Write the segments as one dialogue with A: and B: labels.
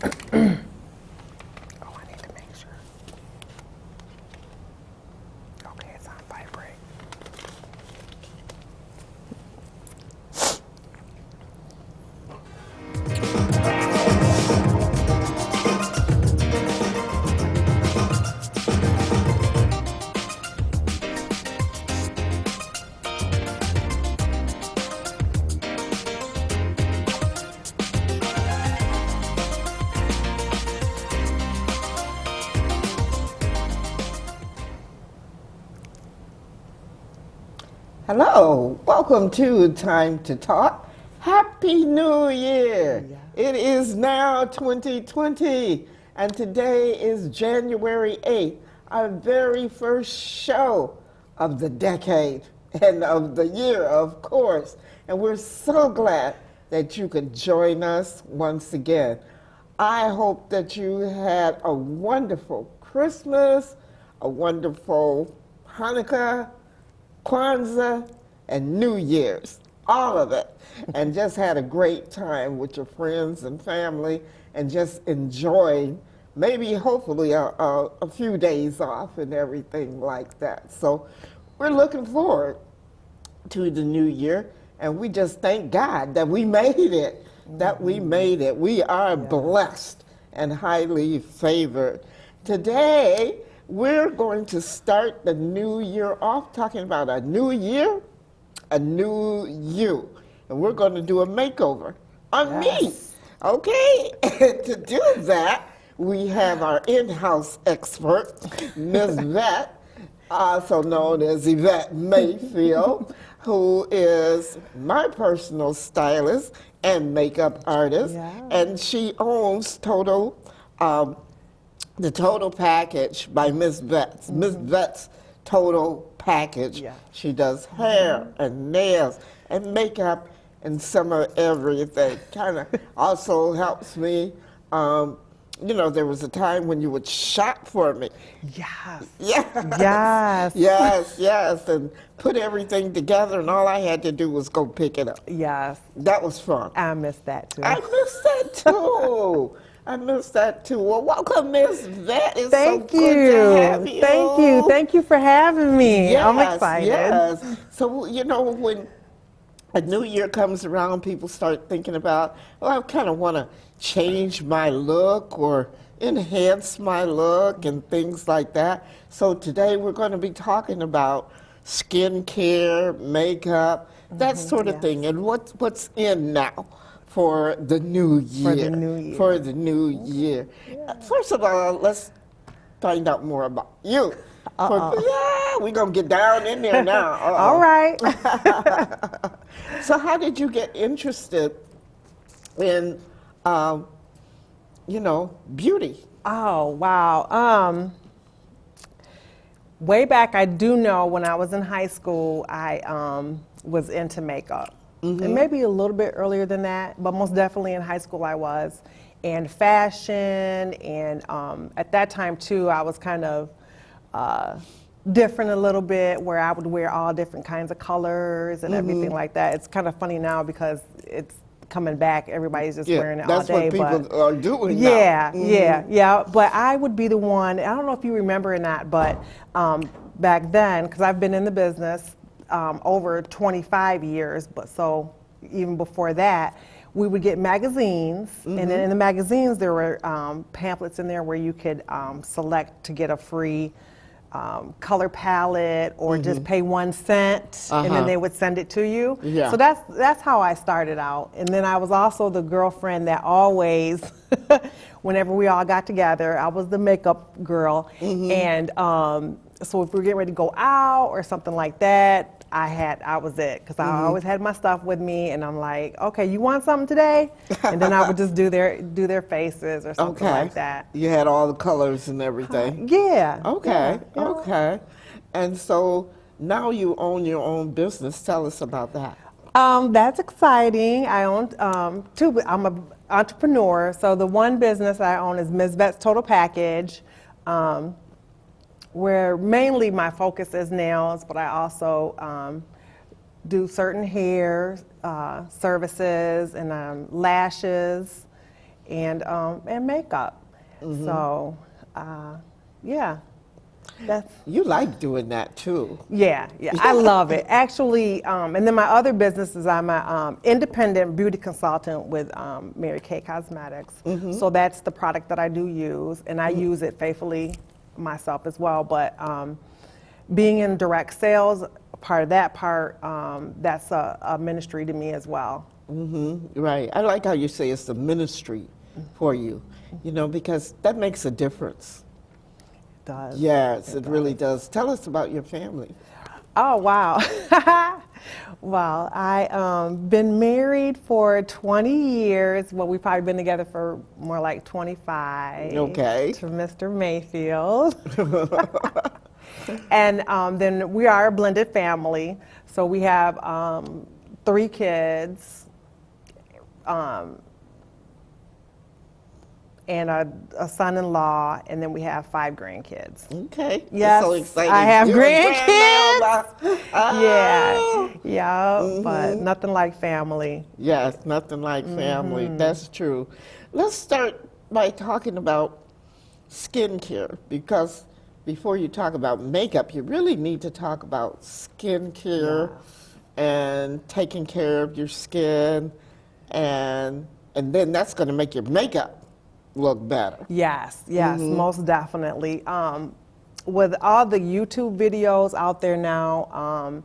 A: Oh, I need to make sure. Okay, it's on vibrate. Hello, welcome to Time to Talk. Happy New Year!
B: Yeah.
A: It is now 2020, and today is January 8th, our very first show of the decade and of the year, of course. And we're so glad that you could join us once again. I hope that you had a wonderful Christmas, a wonderful Hanukkah, Kwanzaa, and New Year's, all of it, and just had a great time with your friends and family and just enjoying maybe hopefully a few days off and everything like that. So we're looking forward to the new year, and we just thank God that we made it, that we made it. We are blessed and highly favored. Today, we're going to start the new year off talking about a new year, a new you. And we're going to do a makeover on me.
B: Yes.
A: Okay? To do that, we have our in-house expert, Ms. Vet, also known as Yvette Mayfield, who is my personal stylist and makeup artist.
B: Yeah.
A: And she owns the Total Package by Miss Vetts. Miss Vetts Total Package.
B: Yeah.
A: She does hair and nails and makeup and summer everything. Kind of also helps me. There was a time when you would shop for me.
B: Yes.
A: Yes.
B: Yes.
A: Yes, and put everything together, and all I had to do was go pick it up.
B: Yes.
A: That was fun.
B: I miss that too.
A: I miss that too. I miss that too. Well, welcome, Miss Vet. It's
B: Thank
A: so
B: you.
A: good to have you.
B: Thank you. Thank you for having me. I'm excited.
A: Yes. So, when a new year comes around, people start thinking about, well, I kind of want to change my look or enhance my look and things like that. So today we're going to be talking about skincare, makeup, that sort of
B: yes.
A: thing, and what's in now for the new year.
B: For the new year.
A: For the new year. First of all, let's find out more about you. We're going to get down in there now.
B: All right.
A: So how did you get interested in, beauty?
B: Oh, wow. Way back, I do know when I was in high school, I was into makeup. And maybe a little bit earlier than that, but most definitely in high school I was. And fashion, and at that time too, I was kind of different a little bit, where I would wear all different kinds of colors and everything like that. It's kind of funny now because it's coming back. Everybody's just wearing it all day.
A: That's what people are doing
B: yeah,
A: now.
B: yeah. But I would be the one, I don't know if you remember or not, but back then, because I've been in the business over 25 years, but so even before that, we would get magazines, and then in the magazines there were pamphlets in there where you could select to get a free color palette or just pay 1 cent, and then they would send it to you.
A: Yeah.
B: So that's how I started out. And then I was also the girlfriend that always, whenever we all got together, I was the makeup girl. And so if we were getting ready to go out or something like that, I was it, because I always had my stuff with me, and I'm like, okay, you want something today? And then I would just do their faces or something like that.
A: You had all the colors and everything.
B: Yeah.
A: Okay,
B: yeah.
A: okay. And so now you own your own business. Tell us about that.
B: That's exciting. I own two, but I'm an entrepreneur. So the one business I own is Ms. Vet's Total Package, where mainly my focus is nails, but I also do certain hair services and lashes and makeup. So, yeah, that's.
A: You like doing that too.
B: Yeah, I love it. Actually, and then my other business is I'm an independent beauty consultant with Mary Kay Cosmetics. So that's the product that I do use, and I use it faithfully myself as well. But being in direct sales, part of that that's a ministry to me as well.
A: Right. I like how you say it's the ministry for you, you know, because that makes a difference.
B: Does.
A: Yes, it really does. Tell us about your family.
B: Oh, wow. Well, I been married for 20 years. Well, we've probably been together for more like 25.
A: Okay.
B: To Mr. Mayfield. And then we are a blended family. So we have 3 kids. And a son-in-law, and then we have 5 grandkids.
A: Okay.
B: Yes,
A: That's so exciting.
B: I have
A: You're a
B: grandkids.
A: grandma.
B: Yeah, but nothing like family.
A: Yes, nothing like family. That's true. Let's start by talking about skincare, because before you talk about makeup, you really need to talk about skincare and taking care of your skin, and then that's going to make your makeup look better.
B: Yes, most definitely. With all the YouTube videos out there now,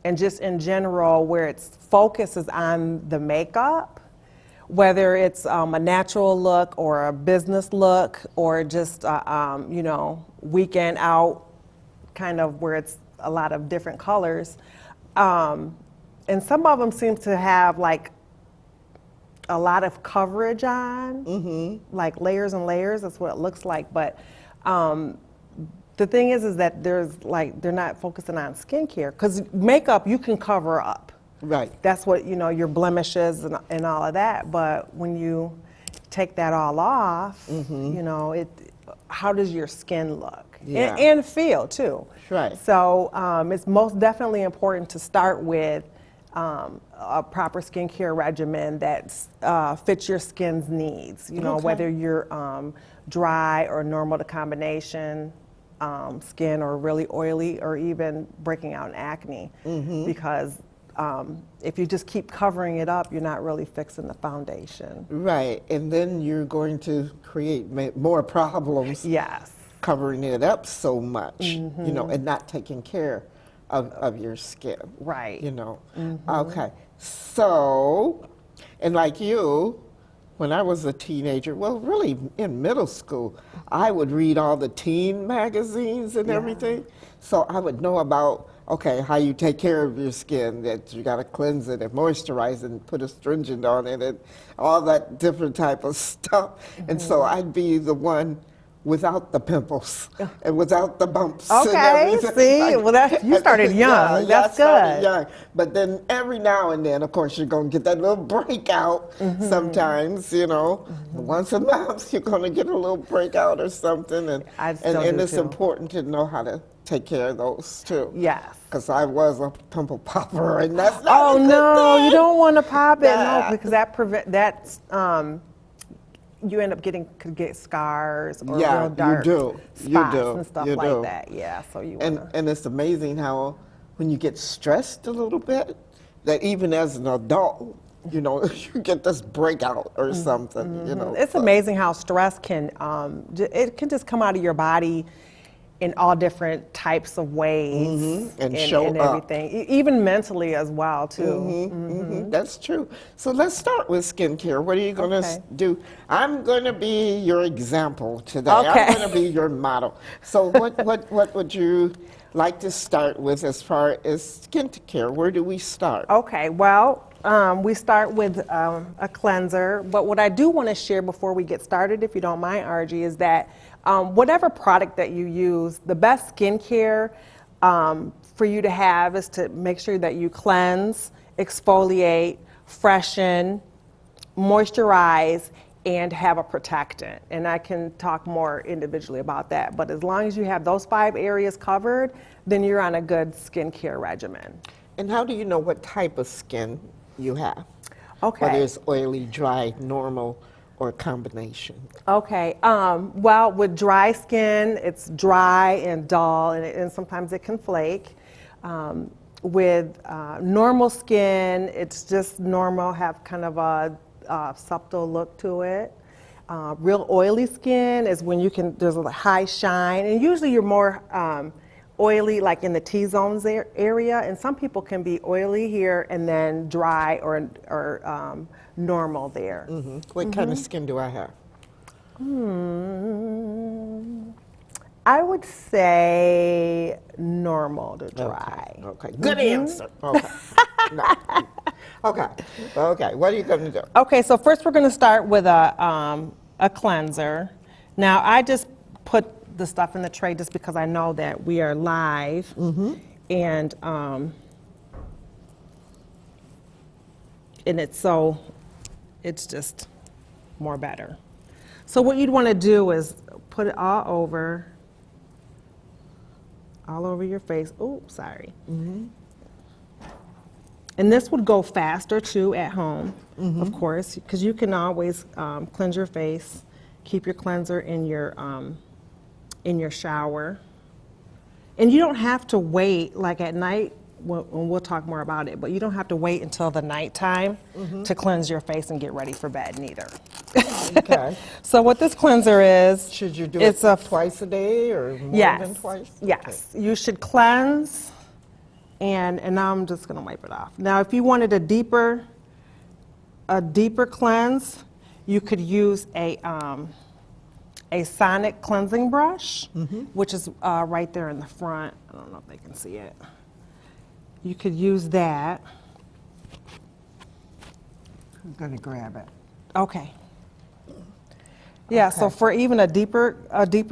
B: and just in general, where its focus is on the makeup, whether it's a natural look or a business look or just weekend out, kind of where it's a lot of different colors, and some of them seem to have like a lot of coverage on, like layers and layers. That's what it looks like. But the thing is that they're not focusing on skincare, because makeup you can cover up.
A: Right.
B: That's what, your blemishes and all of that. But when you take that all off, how does your skin look?
A: Yeah.
B: And feel too.
A: Right.
B: So it's most definitely important to start with a proper skincare regimen that fits your skin's needs.
A: Okay.
B: Whether you're dry or normal to combination skin, or really oily, or even breaking out in acne. Because if you just keep covering it up, you're not really fixing the foundation.
A: Right, and then you're going to create more problems.
B: Yes.
A: Covering it up so much, and not taking care of your skin.
B: Right.
A: Okay. So, and like you, when I was a teenager, well, really in middle school, I would read all the teen magazines and everything. So I would know about, how you take care of your skin, that you got to cleanse it and moisturize it and put astringent on it and all that different type of stuff. And so I'd be the one without the pimples and without the bumps.
B: Okay,
A: and everything.
B: see, well, you started young. That's
A: I started
B: good.
A: young. But then every now and then, of course, you're going to get that little breakout sometimes, Once a month, you're going to get a little breakout or something. And it's important to know how to take care of those too.
B: Yes.
A: Because I was a pimple popper, and that's not
B: Oh,
A: a good
B: no,
A: thing.
B: you don't want to pop it.
A: Nah.
B: No, because you end up could get scars or real dark spots and stuff like that. Yeah, so you want to.
A: And it's amazing how when you get stressed a little bit, that even as an adult, you get this breakout or something,
B: It's amazing how stress can just come out of your body in all different types of ways
A: and show
B: and
A: up.
B: everything, even mentally as well too.
A: That's true. So let's start with skincare. What are you going to
B: Okay.
A: do? I'm going to be your example today.
B: Okay.
A: I'm going to be your model. So what would you like to start with as far as skincare? Where do we start?
B: Okay, well, we start with a cleanser, but what I do want to share before we get started, if you don't mind, Argie, is that whatever product that you use, the best skincare for you to have is to make sure that you cleanse, exfoliate, freshen, moisturize, and have a protectant. And I can talk more individually about that, but as long as you have those 5 areas covered, then you're on a good skincare regimen.
A: And how do you know what type of skin you have?
B: Okay.
A: Whether it's oily, dry, normal, or a combination?
B: Okay. Well, with dry skin, it's dry and dull, and sometimes it can flake. With normal skin, it's just normal, have kind of a subtle look to it. Real oily skin is when there's a high shine, and usually you're more oily like in the T-zones area, and some people can be oily here and then dry or normal there.
A: What kind of skin do I have?
B: I would say normal to dry.
A: Okay. Good answer. Okay. No. Okay. What are you going to do?
B: Okay, so first we're going to start with a cleanser. Now I just put the stuff in the tray just because I know that we are live, and it's just more better. So what you'd want to do is put it all over your face. Oh, sorry. And this would go faster too at home, of course, because you can always cleanse your face, keep your cleanser in your shower. And you don't have to wait, like at night, we'll talk more about it, but you don't have to wait until the nighttime to cleanse your face and get ready for bed neither.
A: Okay.
B: So what this cleanser is,
A: Should you do it twice a day or more than twice?
B: Yes, you should cleanse, and now I'm just gonna wipe it off. Now if you wanted a deeper cleanse, you could use a sonic cleansing brush, which is right there in the front. I don't know if they can see it. You could use that.
A: I'm going to grab it.
B: Okay. Yeah, so for even a deeper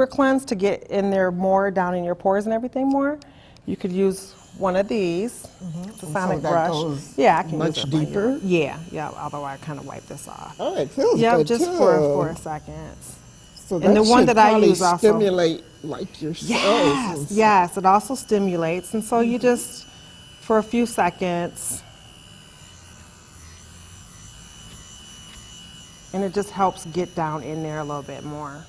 B: cleanse to get in there more, down in your pores and everything more, you could use one of these. It's a sonic brush. I can
A: much
B: use it
A: deeper?
B: Yeah, although I kind of wipe this off.
A: Oh, it feels
B: Yeah,
A: good
B: just
A: too.
B: for a second.
A: So
B: And the one that I use also
A: stimulate like your cells.
B: Yes, it also stimulates, and so you just for a few seconds, and it just helps get down in there a little bit more.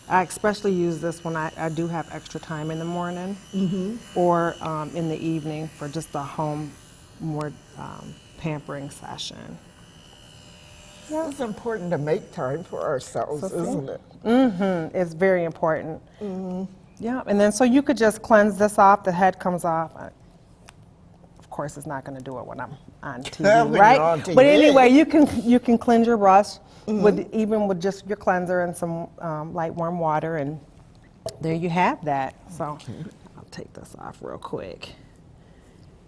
B: I especially use this when I do have extra time in the morning or in the evening for just a home more pampering session.
A: It's important to make time for ourselves, isn't it?
B: It's very important. Yeah, and then so you could just cleanse this off, the head comes off. Of course, it's not going to do it when I'm on TV,
A: When
B: right?
A: you're on TV.
B: But anyway, you can cleanse your brush with just your cleanser and some light warm water, and there you have that. So I'll take this off real quick.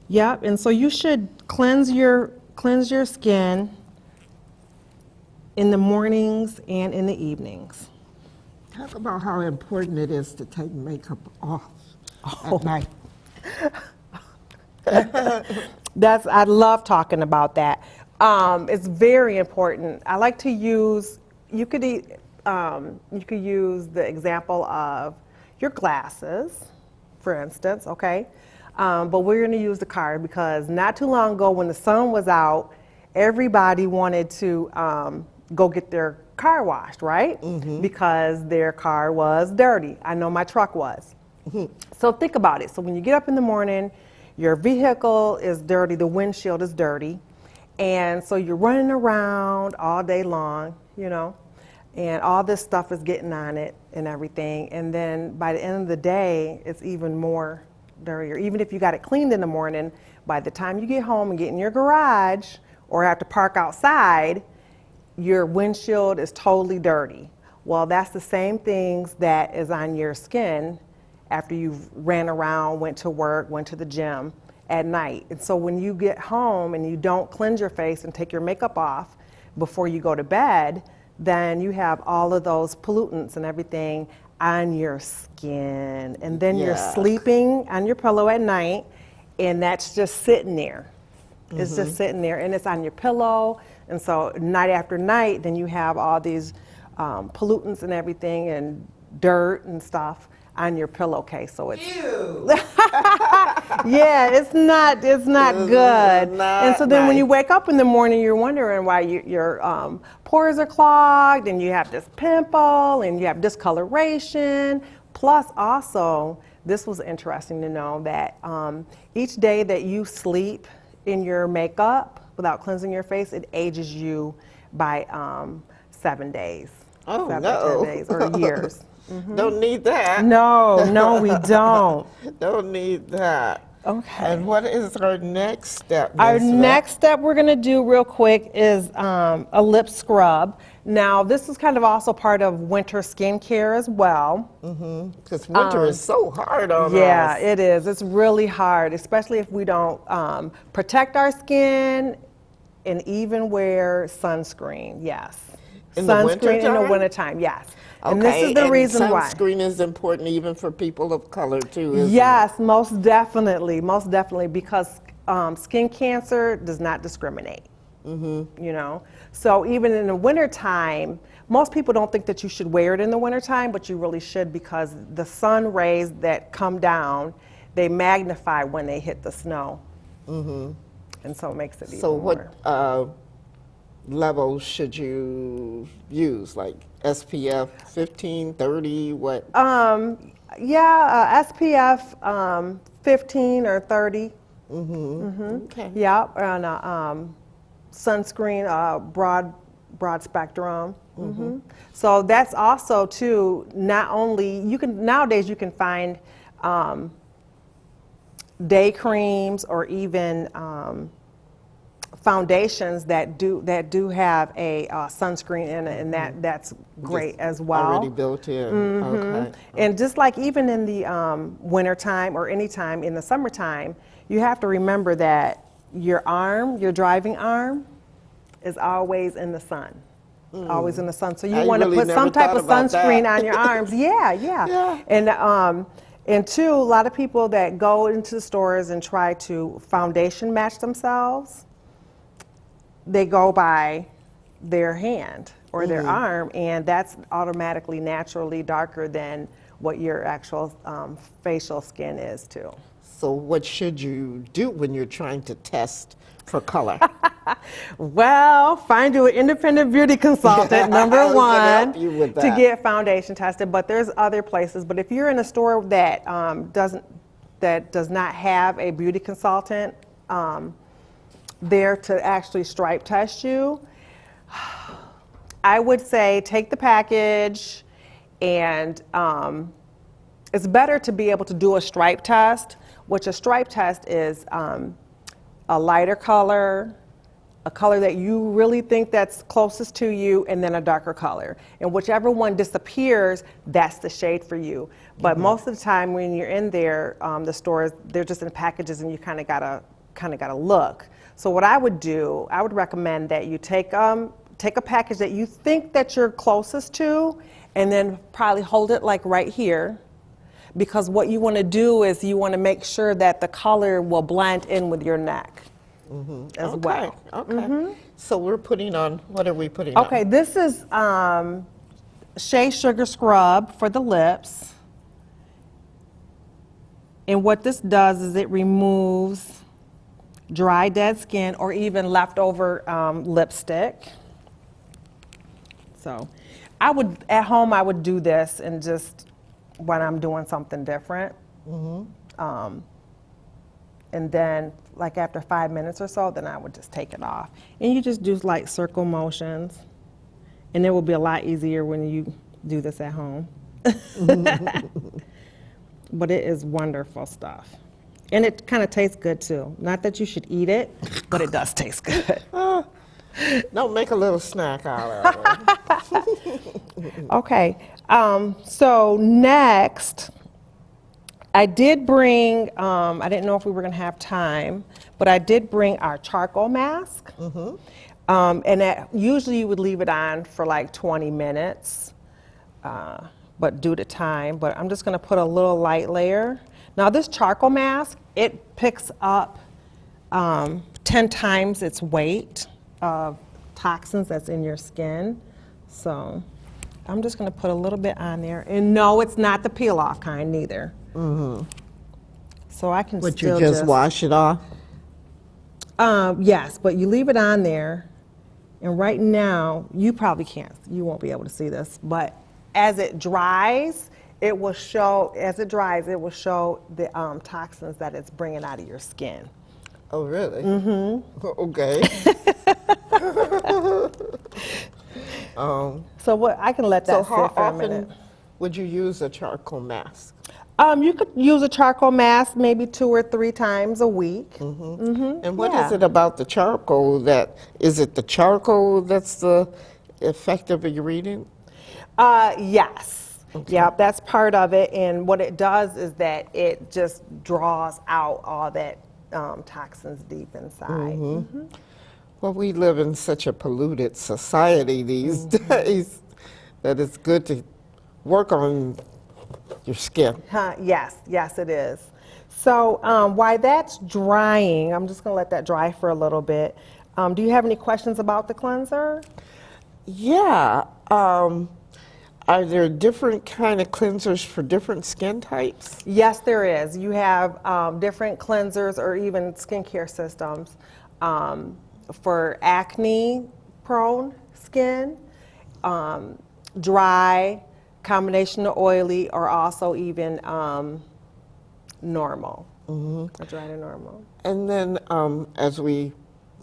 B: Yep, and so you should cleanse your skin in the mornings and in the evenings.
A: Talk about how important it is to take makeup off at night.
B: I love talking about that. It's very important. I like to use, you could use the example of your glasses, for instance, okay? But we're gonna use the car because not too long ago when the sun was out, everybody wanted to go get their car washed, right? Because their car was dirty. I know my truck was. So think about it. So when you get up in the morning, your vehicle is dirty, the windshield is dirty, and so you're running around all day long, and all this stuff is getting on it and everything, and then by the end of the day, it's even more dirtier. Even if you got it cleaned in the morning, by the time you get home and get in your garage or have to park outside, your windshield is totally dirty. Well, that's the same things that is on your skin after you've ran around, went to work, went to the gym at night. And so when you get home and you don't cleanse your face and take your makeup off before you go to bed, then you have all of those pollutants and everything on your skin. And then you're sleeping on your pillow at night, and that's just sitting there. It's just sitting there, and it's on your pillow. And so night after night, then you have all these pollutants and everything and dirt and stuff on your pillowcase. So it's
A: Ew.
B: yeah, it's not good. And so then when you wake up in the morning, you're wondering why your pores are clogged, and you have this pimple, and you have discoloration. Plus, also, this was interesting to know that each day that you sleep in your makeup without cleansing your face, it ages you by 7 days.
A: Oh,
B: 7
A: no.
B: to 10 days or years.
A: Don't need that.
B: No, we don't.
A: Don't need that.
B: Okay.
A: And what is our next step?
B: Our
A: Ms. Rep?
B: next step we're going to do real quick is a lip scrub. Now, this is kind of also part of winter skincare as well.
A: Because winter is so hard on
B: Yeah,
A: us.
B: it is. It's really hard, especially if we don't protect our skin and even wear sunscreen. Yes.
A: In the
B: sunscreen in the
A: wintertime?
B: wintertime, yes. And this is the
A: and
B: reason why.
A: sunscreen is important even for people of color too, isn't
B: Yes, most definitely, because skin cancer does not discriminate. You know, so even in the wintertime, most people don't think that you should wear it in the wintertime, but you really should, because the sun rays that come down, they magnify when they hit the snow, and so it makes it even
A: So
B: more.
A: what levels should you use? Like SPF 15, 30, what?
B: SPF 15 or 30.
A: Okay.
B: Yeah, and sunscreen, broad spectrum. So that's also too. Not only nowadays you can find day creams or even foundations that do have a sunscreen in it, and that's great as well.
A: Already built in. Okay.
B: And just like even in the wintertime or anytime in the summertime, you have to remember that your driving arm, is always in the sun. Always in the sun. So you
A: I
B: want to
A: really
B: put
A: never
B: some type
A: thought
B: of
A: about
B: sunscreen
A: that.
B: on your arms. Yeah.
A: Yeah.
B: And two, a lot of people that go into the stores and try to foundation match themselves, they go by their hand or their arm, and that's automatically naturally darker than what your actual facial skin is too.
A: So what should you do when you're trying to test for color?
B: Well, find you an independent beauty consultant, number
A: I was gonna
B: one,
A: help you with
B: to
A: that.
B: get foundation tested. But there's other places. But if you're in a store that does not have a beauty consultant there to actually stripe test you, I would say take the package, and it's better to be able to do a stripe test, which a stripe test is a lighter color, a color that you really think that's closest to you, and then a darker color. And whichever one disappears, that's the shade for you. But most of the time when you're in there, the stores, they're just in packages, and you kind of gotta look. So what I would do, I would recommend that you take a package that you think that you're closest to, and then probably hold it like right here. Because what you want to do is you want to make sure that the color will blend in with your neck as well.
A: Okay. So we're putting on, what are we putting on?
B: Okay, this is Shea Sugar Scrub for the lips. And what this does is it removes dry, dead skin or even leftover lipstick. So at home, I would do this and just when I'm doing something different. And then like after 5 minutes or so, then I would just take it off. And you just do like circle motions. And it will be a lot easier when you do this at home. But it is wonderful stuff. And it kind of tastes good too. Not that you should eat it, but it does taste good.
A: Don't make a little snack out of it.
B: Okay, so next, I did bring, I didn't know if we were gonna have time, but I did bring our charcoal mask. And usually you would leave it on for like 20 minutes, but due to time, but I'm just gonna put a little light layer. Now this charcoal mask, it picks up 10 times its weight of toxins that's in your skin. So I'm just going to put a little bit on there. And no, it's not the peel off kind neither. So I can
A: Would
B: still
A: you just wash it off?
B: Yes, but you leave it on there. And right now, you probably can't, you won't be able to see this, but as it dries, it will show the toxins that it's bringing out of your skin.
A: Oh, really? Mm-hmm. Okay.
B: So what, I can let
A: So
B: that
A: how
B: sit for a minute.
A: often would you use a charcoal mask?
B: You could use a charcoal mask maybe 2 or 3 times a week.
A: And what is
B: Yeah.
A: it about the charcoal is it the charcoal that's the effective ingredient?
B: Yes. Yeah, that's part of it. And what it does is that it just draws out all that toxins deep inside.
A: Well, we live in such a polluted society these days that it's good to work on your skin.
B: Yes, yes, it is. So while that's drying, I'm just going to let that dry for a little bit. Do you have any questions about the cleanser?
A: Yeah. Are there different kind of cleansers for different skin types?
B: Yes, there is. You have different cleansers or even skincare systems for acne-prone skin, dry, combination of oily, or also even normal. Or dry to normal.
A: And then as we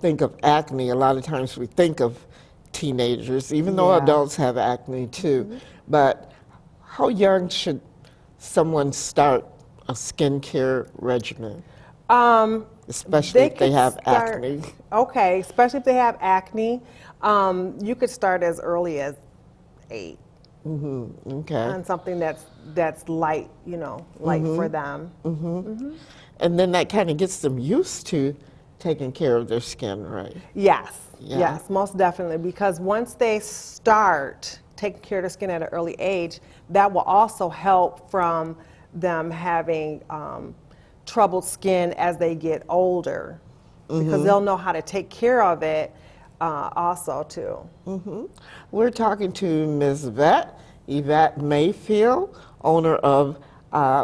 A: think of acne, a lot of times we think of teenagers, even though
B: Yeah.
A: adults have acne too. But how young should someone start a skincare regimen? Especially if they
B: could
A: have
B: start-
A: acne.
B: Okay, especially if they have acne. You could start as early as 8
A: Okay.
B: on something that's light, light for them.
A: And then that kind of gets them used to taking care of their skin, right?
B: Yes,
A: Yeah.
B: yes, most definitely. Because once they start taking care of their skin at an early age, that will also help from them having troubled skin as they get older. Because they'll know how to take care of it also too.
A: We're talking to Ms. Yvette Mayfield, owner of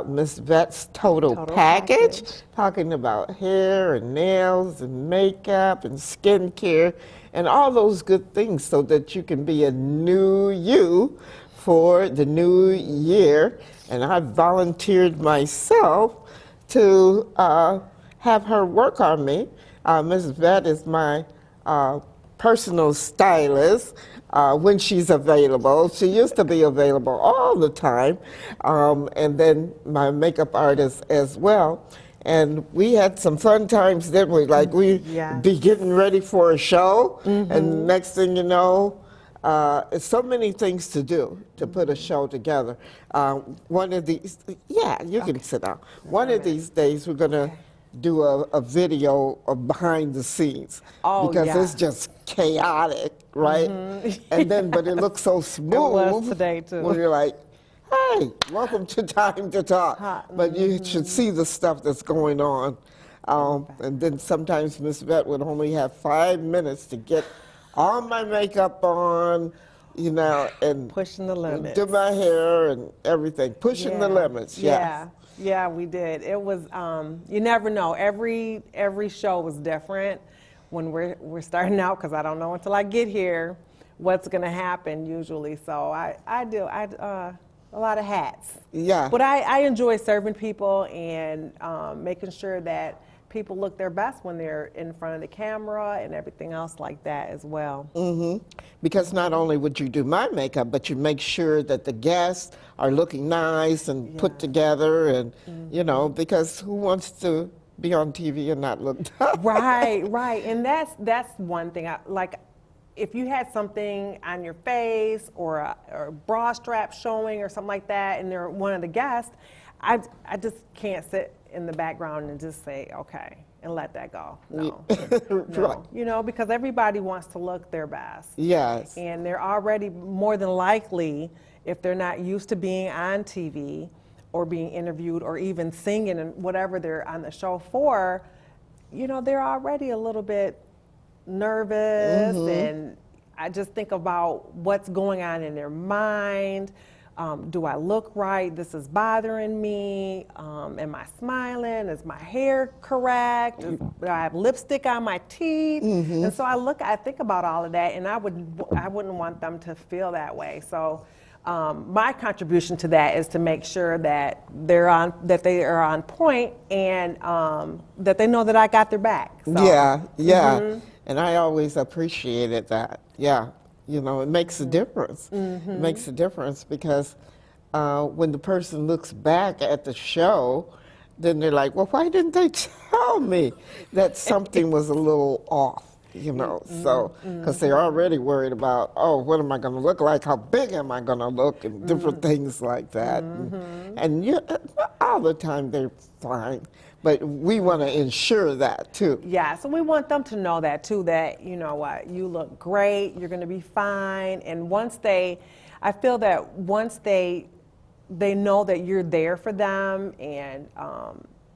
A: Ms. Vet's Total Package, talking about hair and nails and makeup and skincare and all those good things so that you can be a new you for the new year. And I volunteered myself to have her work on me. Ms. Vet is my personal stylist when she's available. She used to be available all the time, and then my makeup artist as well. And we had some fun times, didn't we? Like we'd
B: Yes.
A: be getting ready for a show, and next thing you know, it's so many things to do to put a show together. One of these, yeah, you can sit down. One of these days, we're gonna do a video of behind the scenes because
B: yes.
A: it's just chaotic, right? And then, but it looks so smooth.
B: was today, too.
A: When you're like, hey, welcome to Time to Talk. But you should see the stuff that's going on. And then sometimes Miss Vet would only have 5 minutes to get all my makeup on, and
B: Pushing the limits.
A: do my hair and everything. Pushing the limits, yes.
B: Yeah, we did. It was, you never know. Every show was different when we're starting out, because I don't know until I get here what's going to happen usually. So I do a lot of hats.
A: Yeah.
B: But I enjoy serving people and making sure that people look their best when they're in front of the camera and everything else like that as well.
A: Because not only would you do my makeup, but you make sure that the guests are looking nice and put together, and because who wants to be on TV and not look done?
B: Right. And that's one thing. If you had something on your face or a bra strap showing or something like that, and they're one of the guests, I just can't sit in the background and just say, okay, and let that go. No.
A: Right.
B: Because everybody wants to look their best.
A: Yes.
B: And they're already more than likely, if they're not used to being on TV or being interviewed or even singing and whatever they're on the show for, they're already a little bit nervous. And I just think about what's going on in their mind. Do I look right? This is bothering me. Am I smiling? Is my hair correct? Do I have lipstick on my teeth? And so I think about all of that, and I wouldn't want them to feel that way. So my contribution to that is to make sure that they are on point, and that they know that I got their back. So,
A: Yeah. And I always appreciated that. Yeah. You know, it makes a difference. It makes a difference because when the person looks back at the show, then they're like, well, why didn't they tell me that something was a little off? You know, so, because they're already worried about, oh, what am I going to look like? How big am I going to look? And different things like that. And all the time they're fine. But we want to ensure that, too.
B: Yeah, so we want them to know that, too, that, you know what, you look great, you're going to be fine. And I feel that once they know that you're there for them, and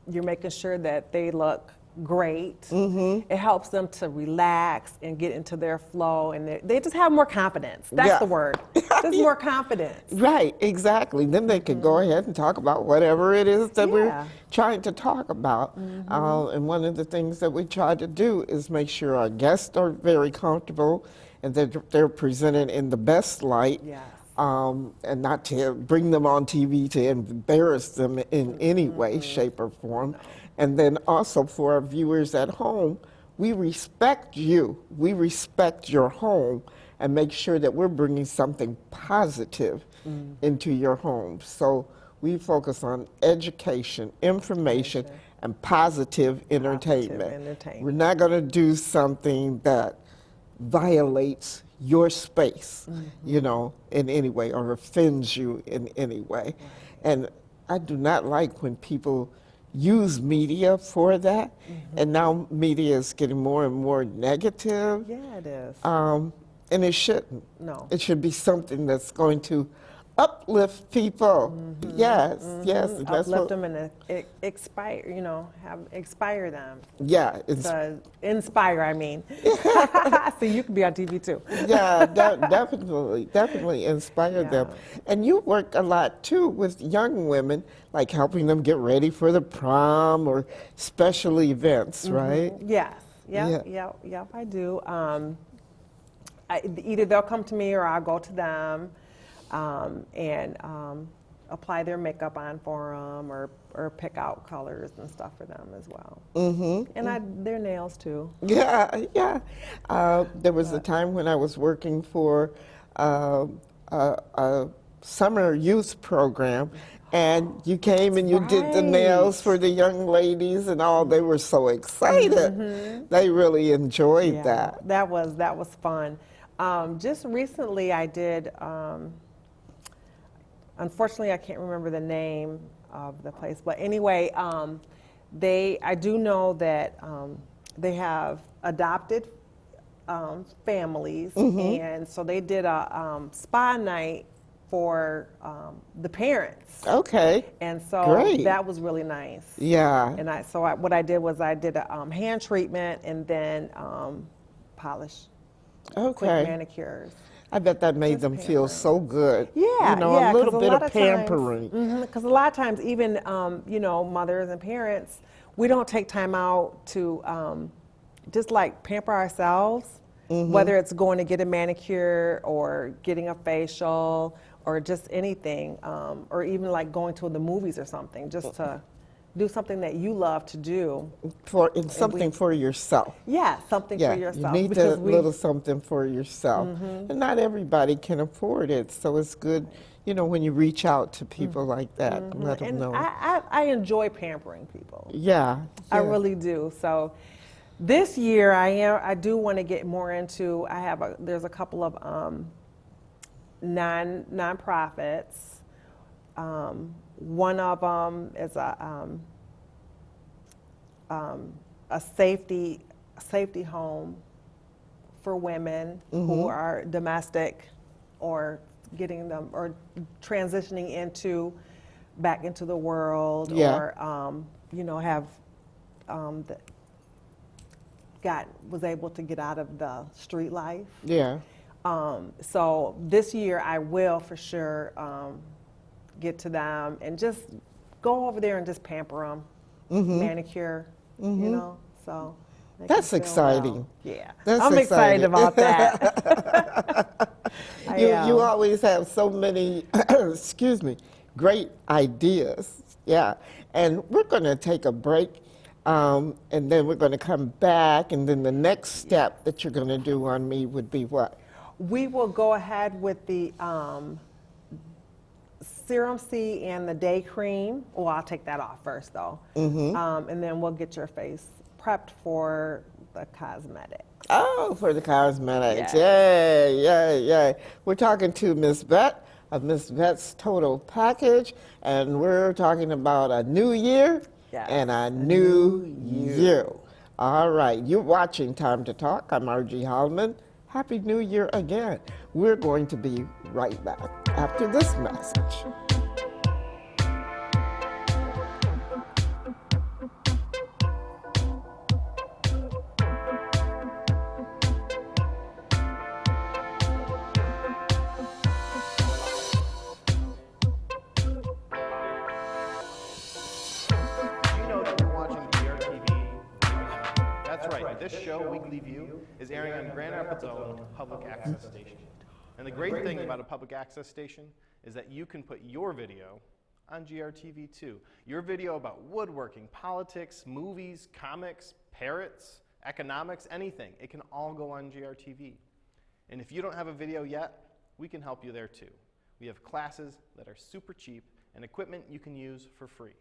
B: you're making sure that they look great, it helps them to relax and get into their flow, and they just have more confidence. That's the word. Just more confidence.
A: Right, exactly. Then they can go ahead and talk about whatever it is that we're trying to talk about. And one of the things that we try to do is make sure our guests are very comfortable and that they're presented in the best light.
B: Yes.
A: And not to bring them on TV to embarrass them in any way, shape, or form. And then also for our viewers at home, we respect you. We respect your home and make sure that we're bringing something positive into your home. So we focus on education, information, and positive entertainment. We're not going to do something that violates your space, you know, in any way, or offends you in any way. And I do not like when people use media for that, and now media is getting more and more negative.
B: Yeah, it is.
A: And it shouldn't.
B: No.
A: It should be something that's going to uplift people. Yes, yes. And that's
B: Uplift
A: what,
B: them and inspire them.
A: yeah, it's,
B: To inspire, I mean. So you can be on TV too.
A: yeah, definitely inspire them. And you work a lot too with young women, like helping them get ready for the prom or special events, right?
B: Yes. Yep, I do. Either they'll come to me or I'll go to them, and apply their makeup on for them, or pick out colors and stuff for them as well. And their nails too.
A: Yeah. There was a time when I was working for a summer youth program, and you came and you did the nails for the young ladies and all. They were so excited. They really enjoyed that.
B: That was fun. Just recently I did, unfortunately I can't remember the name of the place, but anyway, I do know that they have adopted families, and so they did a spa night for the parents.
A: Okay.
B: And so
A: Great.
B: that was really nice.
A: Yeah.
B: And what I did was I did a hand treatment and then polish. Quick
A: Okay.
B: manicures.
A: I bet that made them feel so good.
B: Yeah,
A: You know, a little
B: 'cause
A: bit
B: lot
A: of pampering.
B: Because a lot of times, even mothers and parents, we don't take time out to just like pamper ourselves. Whether it's going to get a manicure or getting a facial or just anything, or even like going to the movies or something, just to do something that you love to do.
A: It's something for yourself.
B: Yeah, something
A: Yeah,
B: for yourself.
A: you need
B: because
A: a little something for yourself. And not everybody can afford it, so it's good, you know, when you reach out to people like that and let them
B: and
A: know.
B: I enjoy pampering people.
A: Yeah.
B: I really do. So this year I do want to get more into. There's a couple of nonprofits. One of them is a safety home for women who are domestic or getting them or transitioning back into the world, or have was able to get out of the street life.
A: Yeah.
B: So this year I will for sure get to them and just go over there and just pamper them, manicure, you know. So make them
A: That's
B: feel
A: exciting.
B: well. Yeah,
A: That's
B: I'm excited
A: exciting.
B: about that. I
A: You
B: am.
A: always have so many, excuse me, great ideas. Yeah. And we're going to take a break, and then we're going to come back, and then the next step that you're going to do on me would be what?
B: We will go ahead with the Serum C and the day cream. Well, I'll take that off first though. And then we'll get your face prepped for the cosmetics.
A: Oh, for the cosmetics.
B: Yes.
A: Yeah. We're talking to Miss Vet of Miss Vet's Total Package, and we're talking about a new year
B: Yes.
A: and a new you. All right, you're watching Time to Talk. I'm R.G. Holloman. Happy New Year again. We're going to be right back after this message.
C: You know that you're watching GRTV. That's right. This show, Weekly View, is airing on Grand Rapids' own public access station. And the great thing about a public access station is that you can put your video on GRTV too. Your video about woodworking, politics, movies, comics, parrots, economics, anything. It can all go on GRTV. And if you don't have a video yet, we can help you there too. We have classes that are super cheap and equipment you can use for free.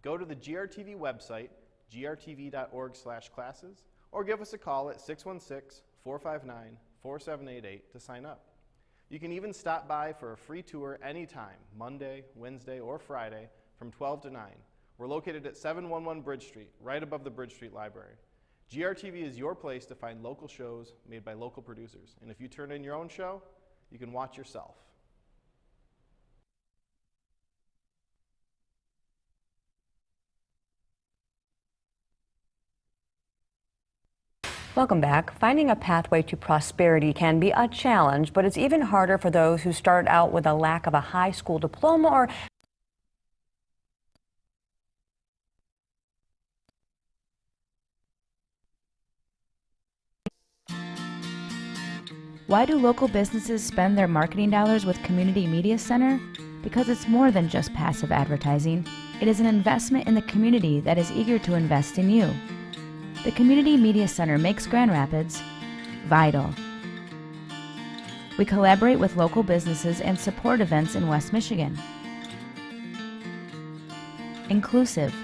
C: Go to the GRTV website, grtv.org/classes, or give us a call at 616-459-4788 to sign up. You can even stop by for a free tour anytime, Monday, Wednesday, or Friday from 12 to 9. We're located at 711 Bridge Street, right above the Bridge Street Library. GRTV is your place to find local shows made by local producers. And if you turn in your own show, you can watch yourself.
D: Welcome back. Finding a pathway to prosperity can be a challenge, but it's even harder for those who start out with a lack of a high school diploma or
E: Why do local businesses spend their marketing dollars with Community Media Center? Because it's more than just passive advertising. It is an investment in the community that is eager to invest in you. The Community Media Center makes Grand Rapids vital. We collaborate with local businesses and support events in West Michigan. Inclusive.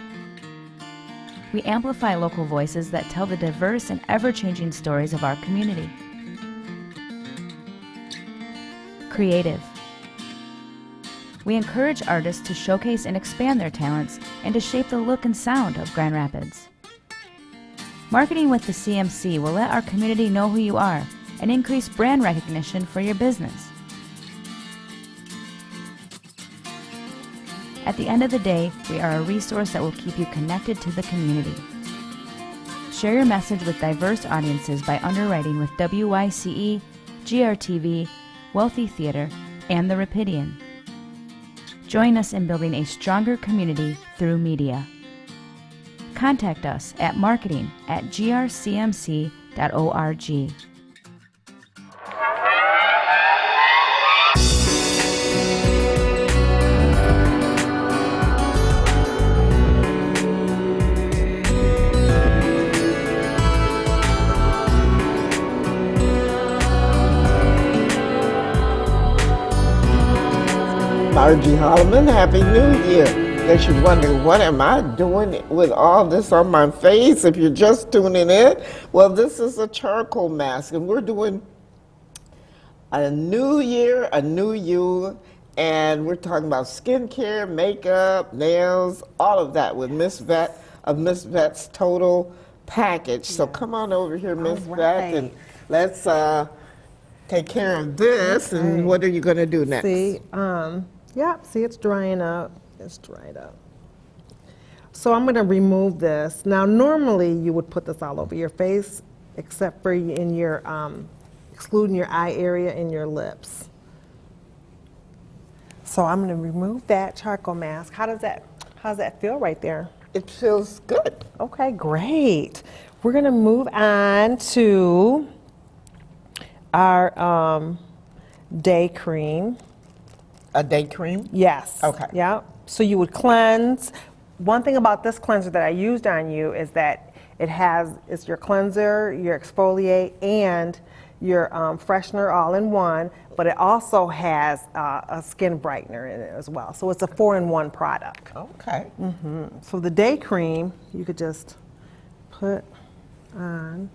E: We amplify local voices that tell the diverse and ever-changing stories of our community. Creative. We encourage artists to showcase and expand their talents and to shape the look and sound of Grand Rapids. Marketing with the CMC will let our community know who you are and increase brand recognition for your business. At the end of the day, we are a resource that will keep you connected to the community. Share your message with diverse audiences by underwriting with WYCE, GRTV, Wealthy Theater, and the Rapidian. Join us in building a stronger community through media. Contact us at marketing@grcmc.org.
A: R.G. Holloman, Happy New Year. They should wonder, what am I doing with all this on my face? If you're just tuning in, well, this is a charcoal mask, and we're doing a new year, a new you, and we're talking about skincare, makeup, nails, all of that with Miss Vet of Miss Vet's Total Package. So come on over here, Miss Vet, and let's take care of this. And what are you going to do next?
B: See, see, it's drying up. It's dried up. So I'm going to remove this. Now, normally you would put this all over your face, except for in your excluding your eye area and your lips. So I'm going to remove that charcoal mask. How's that feel right there?
A: It feels good.
B: Okay, great. We're going to move on to our day cream.
A: A day cream?
B: Yes.
A: Okay.
B: Yeah. So you would cleanse. One thing about this cleanser that I used on you is that it's your cleanser, your exfoliate, and your freshener all in one, but it also has a skin brightener in it as well. So it's a 4-in-1 product.
A: Okay.
B: So the day cream, you could just put on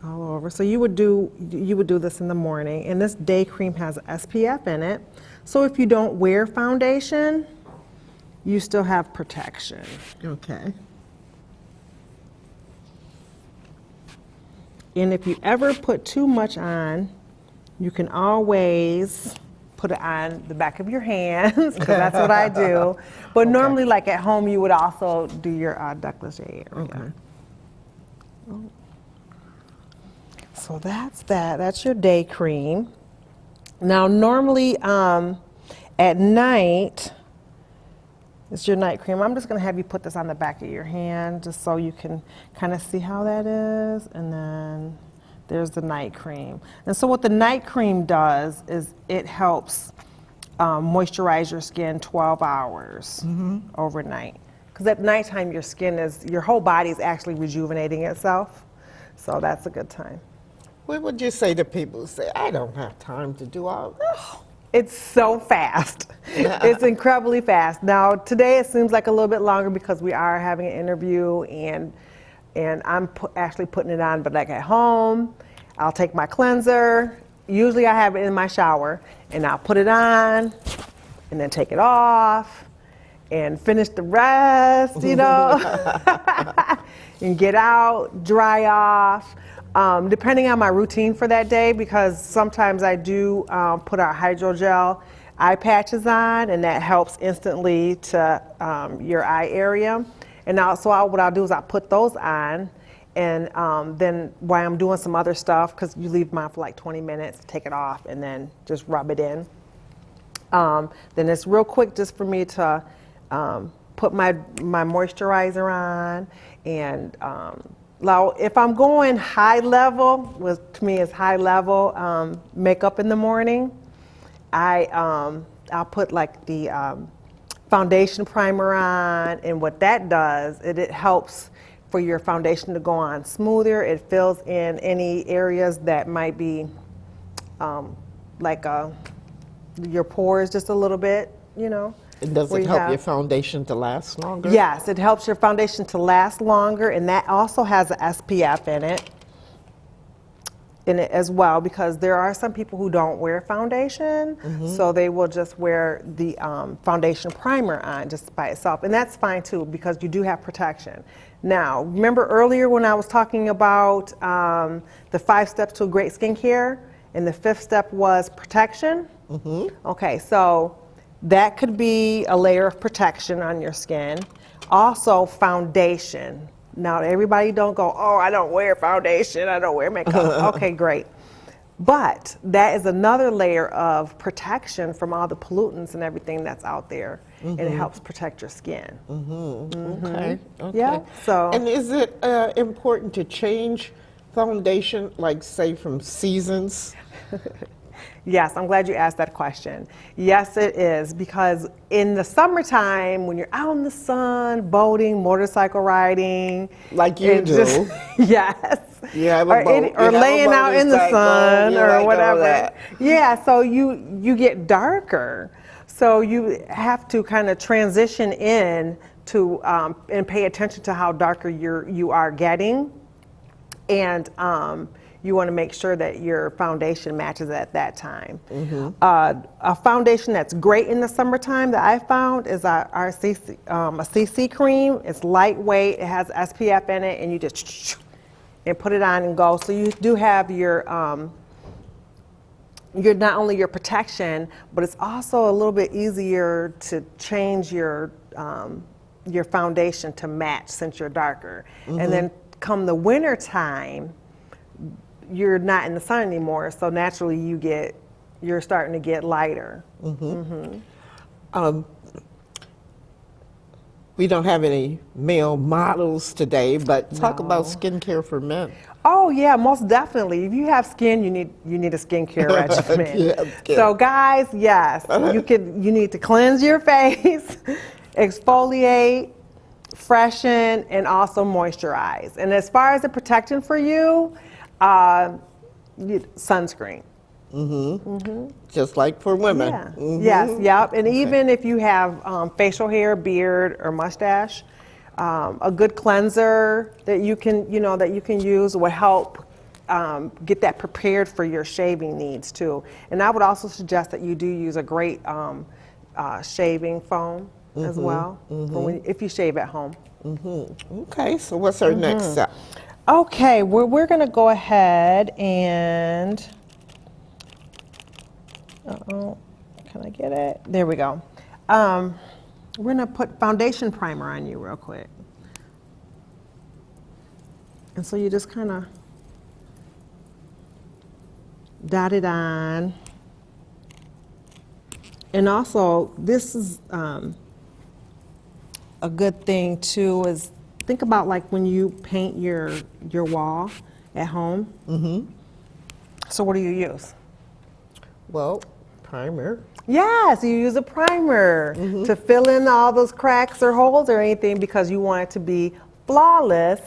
B: all over. So you would do this in the morning, and this day cream has SPF in it. So if you don't wear foundation, you still have protection.
A: Okay.
B: And if you ever put too much on, you can always put it on the back of your hands, because that's what I do. But normally, like at home, you would also do your décolleté area.
A: Okay.
B: So that's that. That's your day cream. Now, normally at night, it's your night cream. I'm just going to have you put this on the back of your hand just so you can kind of see how that is. And then there's the night cream. And so what the night cream does is it helps moisturize your skin 12 hours overnight. Because at nighttime, your whole body is actually rejuvenating itself. So that's a good time.
A: What would you say to people who say, I don't have time to do all this?
B: It's so fast. It's incredibly fast. Now, today it seems like a little bit longer because we are having an interview and I'm actually putting it on, but like at home, I'll take my cleanser. Usually I have it in my shower, and I'll put it on and then take it off and finish the rest, you know, and get out, dry off. Depending on my routine for that day, because sometimes I do put our hydrogel eye patches on, and that helps instantly to your eye area. And also what I'll do is I'll put those on, and then while I'm doing some other stuff, because you leave mine for like 20 minutes, take it off, and then just rub it in. Then it's real quick just for me to put my moisturizer on, and now, if I'm going high level, which to me is high level makeup in the morning, I'll put like the foundation primer on, and what that does, it helps for your foundation to go on smoother. It fills in any areas that might be your pores just a little bit, you know.
A: And does it help your foundation to last longer?
B: Yes, it helps your foundation to last longer, and that also has an SPF in it as well, because there are some people who don't wear foundation, so they will just wear the foundation primer on just by itself, and that's fine too, because you do have protection. Now, remember earlier when I was talking about the 5 steps to a great skincare, and the 5th step was protection? Okay, so that could be a layer of protection on your skin. Also, foundation. Now, everybody don't go, oh, I don't wear foundation, I don't wear makeup. Okay, great. But that is another layer of protection from all the pollutants and everything that's out there. And it helps protect your skin.
A: Okay.
B: Yeah, so.
A: And is it important to change foundation, like say from seasons?
B: Yes, I'm glad you asked that question. Yes, it is, because in the summertime, when you're out in the sun, boating, motorcycle riding,
A: like you do.
B: Yes.
A: You have a boat.
B: Or laying out in the sun or whatever. Yeah, so you get darker. So you have to kind of transition in to and pay attention to how darker you are getting. And you want to make sure that your foundation matches at that time. A foundation that's great in the summertime that I found is our CC cream. It's lightweight, it has SPF in it, and you just and put it on and go. So you do have your not only your protection, but it's also a little bit easier to change your foundation to match since you're darker. And then come the winter time, you're not in the sun anymore, so naturally you're starting to get lighter.
A: We don't have any male models today, but talk about skincare for men.
B: Oh yeah, most definitely. If you have skin, you need a skincare regimen.
A: Yeah, skin.
B: So guys, yes, you need to cleanse your face, exfoliate, freshen, and also moisturize. And as far as the protection for you, sunscreen.
A: Just like for women.
B: Yeah. Yes. Yep. And even if you have facial hair, beard, or mustache, a good cleanser that you can use will help get that prepared for your shaving needs too. And I would also suggest that you do use a great shaving foam as well if you shave at home.
A: Okay, so what's our next step?
B: Okay, we're going to go ahead and, can I get it? There we go. We're going to put foundation primer on you real quick. And so you just kind of dot it on. And also, this is a good thing too, is think about like when you paint your wall at home. So what do you use?
A: Well, primer.
B: Yes, you use a primer to fill in all those cracks or holes or anything, because you want it to be flawless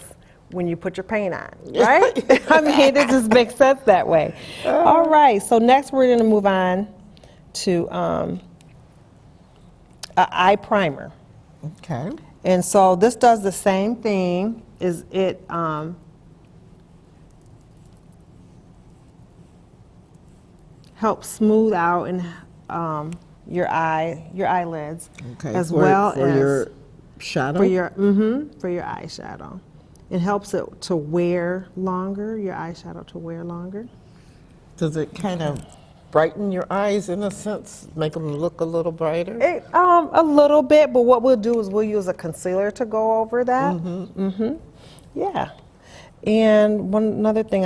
B: when you put your paint on, right? I mean, it just makes sense that way. All right, so next we're gonna move on to an eye primer.
A: Okay.
B: And so this does the same thing. It helps smooth out and your eyelids,
A: Okay.
B: as
A: for,
B: well
A: for
B: as
A: your shadow.
B: for your eyeshadow. It helps it to wear longer. Your eyeshadow to wear longer.
A: Does it kind of brighten your eyes in a sense, make them look a little brighter?
B: A little bit, but what we'll do is we'll use a concealer to go over that. Yeah. And another thing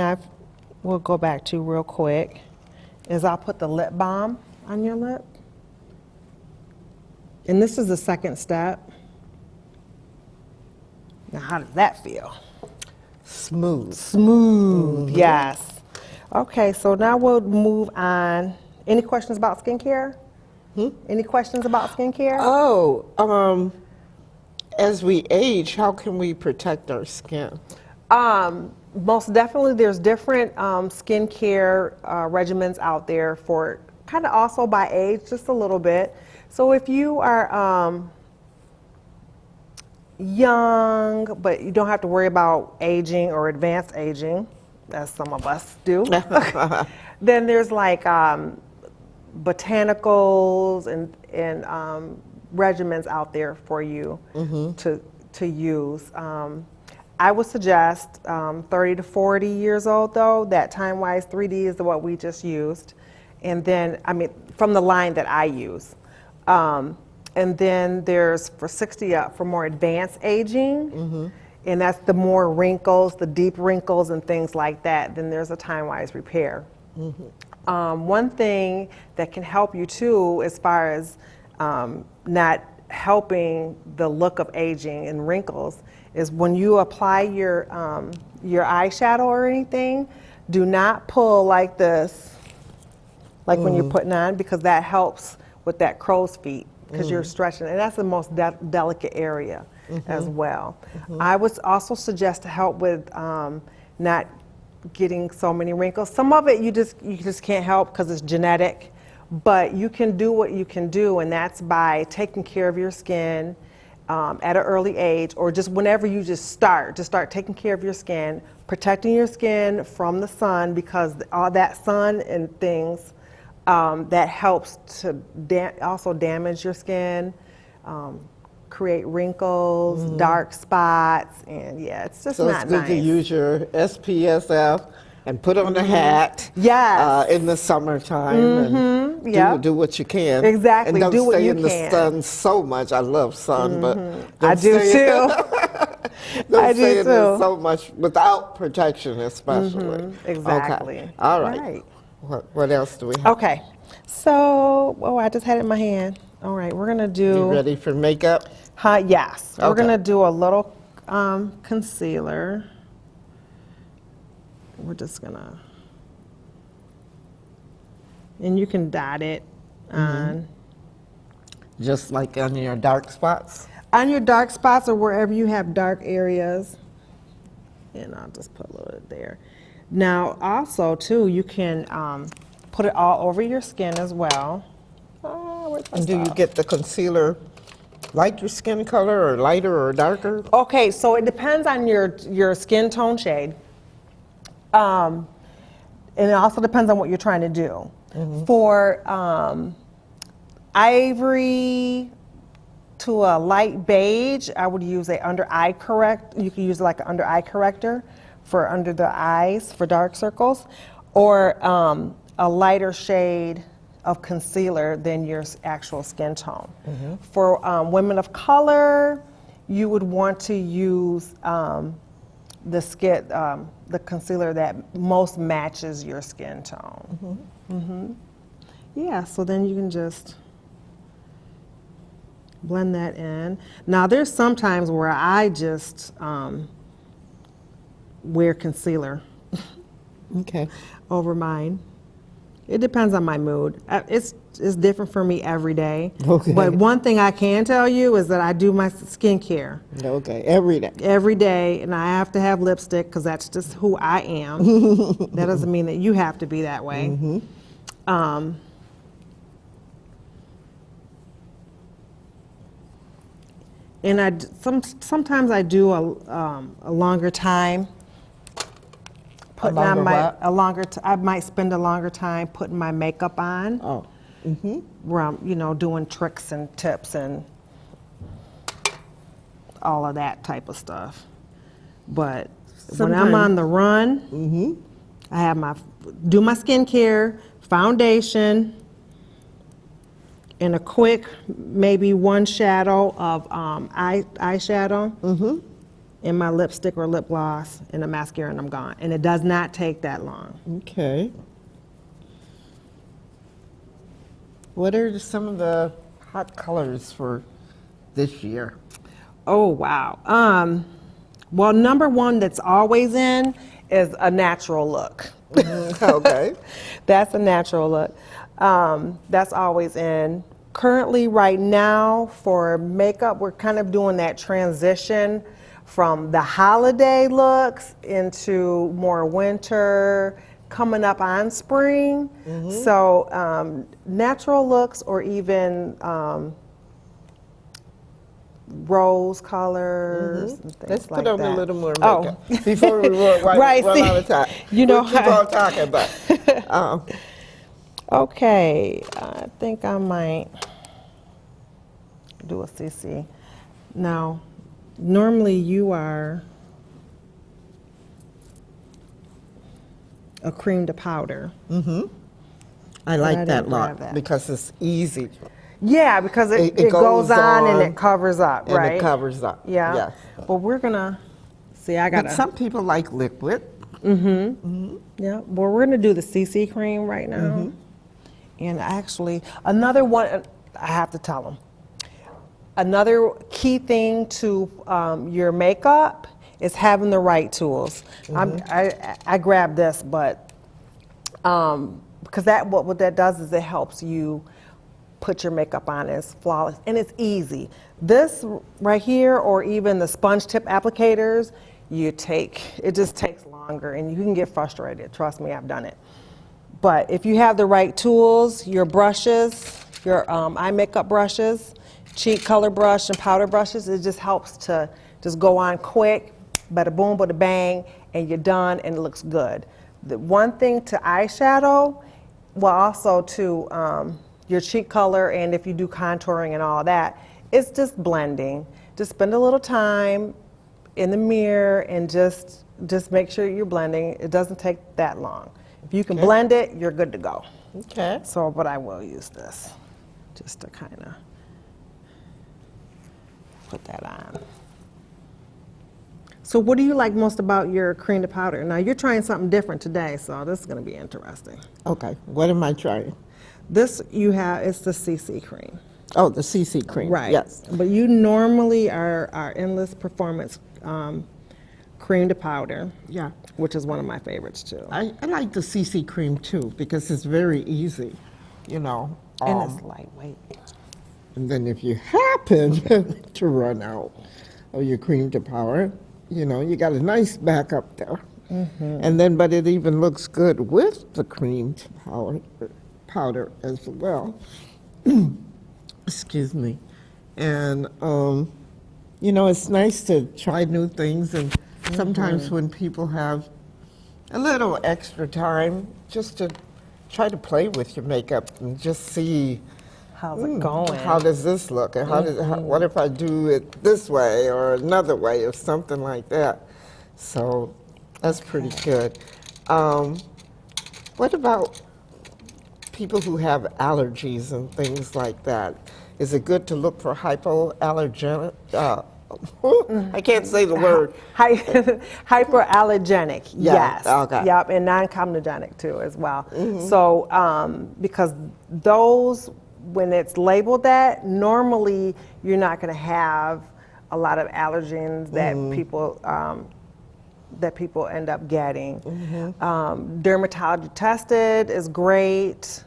B: we'll go back to real quick is I'll put the lip balm on your lip. And this is the second step. Now, how does that feel?
A: Smooth.
B: Smooth, yes. Okay, so now we'll move on. Any questions about skincare? Any questions about skincare?
A: Oh, as we age, how can we protect our skin?
B: Most definitely, there's different skincare regimens out there for kind of also by age, just a little bit. So if you are young, but you don't have to worry about aging or advanced aging, as some of us do, then there's like botanicals and regimens out there for you to use. I would suggest 30 to 40 years old though. That time-wise 3D is what we just used. And then, I mean, from the line that I use. And then there's for 60 up for more advanced aging. And that's the more wrinkles, the deep wrinkles and things like that. Then there's a time-wise repair. One thing that can help you too, as far as not helping the look of aging and wrinkles, is when you apply your eyeshadow or anything, do not pull like this, like when you're putting on, because that helps with that crow's feet, because you're stretching, and that's the most delicate area as well. I would also suggest to help with not getting so many wrinkles. Some of it you just can't help because it's genetic, but you can do what you can do, and that's by taking care of your skin at an early age, or just whenever you just start taking care of your skin, protecting your skin from the sun, because all that sun and things that helps to also damage your skin, create wrinkles, dark spots, and yeah, it's just
A: So
B: not
A: it's good
B: nice.
A: to use your SPSF and put on a hat
B: Yes.
A: in the summertime and
B: Yep.
A: do what you can.
B: Exactly,
A: And don't
B: do what
A: stay
B: you
A: in the
B: can.
A: sun so much. I love sun, but
B: I
A: don't
B: do
A: stay-
B: too.
A: They're
B: I do
A: saying there's
B: too.
A: so much without protection, especially.
B: Exactly.
A: Okay. All right.
B: Right.
A: What else do we have?
B: Okay. So, oh, I just had it in my hand. All right, we're gonna do.
A: You ready for makeup?
B: Yes. We're
A: Okay.
B: gonna do a little concealer. We're just gonna, and you can dot it on
A: Just like on your dark spots?
B: on your dark spots or wherever you have dark areas. And I'll just put a little bit there. Now, also too, you can put it all over your skin as well.
A: And do you get the concealer like your skin color or lighter or darker?
B: Okay, so it depends on your skin tone shade. And it also depends on what you're trying to do. For ivory to a light beige, I would use a under eye correct. You can use like an under eye corrector for under the eyes for dark circles, or a lighter shade of concealer than your actual skin tone. For women of color, you would want to use the concealer that most matches your skin tone. Yeah, so then you can just blend that in. Now there's some times where I just wear concealer
A: Okay.
B: over mine. It depends on my mood. It's different for me every day.
A: Okay.
B: But one thing I can tell you is that I do my skincare
A: Okay, every day.
B: every day, and I have to have lipstick because that's just who I am. That doesn't mean that you have to be that way. And sometimes I do a longer time putting on
A: longer what?
B: I might spend a longer time putting my makeup on.
A: Oh.
B: Where I'm, doing tricks and tips and all of that type of stuff. But when I'm on the run, I have do my skincare, foundation, and a quick, maybe one shadow of eyeshadow, and my lipstick or lip gloss, and a mascara, and I'm gone. And it does not take that long.
A: Okay. What are some of the hot colors for this year?
B: Oh, wow. Well, number one that's always in is a natural look.
A: Okay.
B: That's a natural look. That's always in. Currently, right now, for makeup, we're kind of doing that transition from the holiday looks into more winter, coming up on spring. So natural looks or even rose colors and things
A: Let's
B: like
A: put on
B: that.
A: a little more
B: Oh.
A: makeup before we run
B: Right, see,
A: out of time.
B: you know
A: we'll keep
B: how-
A: on talking, but
B: Okay, I think I might do a CC. Now, normally you are a cream to powder.
A: I
B: I
A: like
B: didn't
A: that
B: grab
A: look
B: that.
A: because it's easy
B: Yeah, because it goes on and it covers up,
A: and
B: right?
A: it covers up.
B: Yeah.
A: Yes.
B: Well, we're gonna see. I
A: But
B: gotta.
A: some people like liquid.
B: Yeah. Well, we're gonna do the CC cream right now. And actually, another one I have to tell them. Another key thing to your makeup is having the right tools. I grabbed this, but because what that does is it helps you put your makeup on as flawless, and it's easy. This right here, or even the sponge tip applicators, it just takes longer, and you can get frustrated. Trust me, I've done it. But if you have the right tools, your brushes, your eye makeup brushes, cheek color brush and powder brushes, it just helps to just go on quick, bada boom, bada bang, and you're done, and it looks good. The one thing to eyeshadow, well, also to your cheek color, and if you do contouring and all that, it's just blending. Just spend a little time in the mirror and just make sure you're blending. It doesn't take that long. If you can blend it, you're good to go.
A: Okay.
B: So, but I will use this just to kind of put that on. So what do you like most about your cream to powder? Now you're trying something different today, so this is going to be interesting.
A: Okay, what am I trying?
B: This you have, it's the CC cream.
A: Oh, the CC cream.
B: Right.
A: Yes.
B: But you normally are our Endless Performance cream to powder,
A: Yeah.
B: which is one of my favorites too.
A: I like the CC cream too because it's very easy, you know.
B: And it's lightweight.
A: And then if you happen to run out of your cream to powder, you know, you got a nice backup there. And then, but it even looks good with the cream to powder as well. Excuse me. And, you know, it's nice to try new things. And sometimes when people have a little extra time, just to try to play with your makeup and just see
B: How's it going?
A: how does this look? And what if I do it this way or another way or something like that? So that's pretty good. What about people who have allergies and things like that? Is it good to look for hypoallergenic? I can't say the word.
B: Hyperallergenic,
A: Yeah,
B: yes.
A: okay.
B: Yep, and non-comedogenic too as well. So, because those, when it's labeled that, normally you're not going to have a lot of allergens that people end up getting. Dermatology tested is great.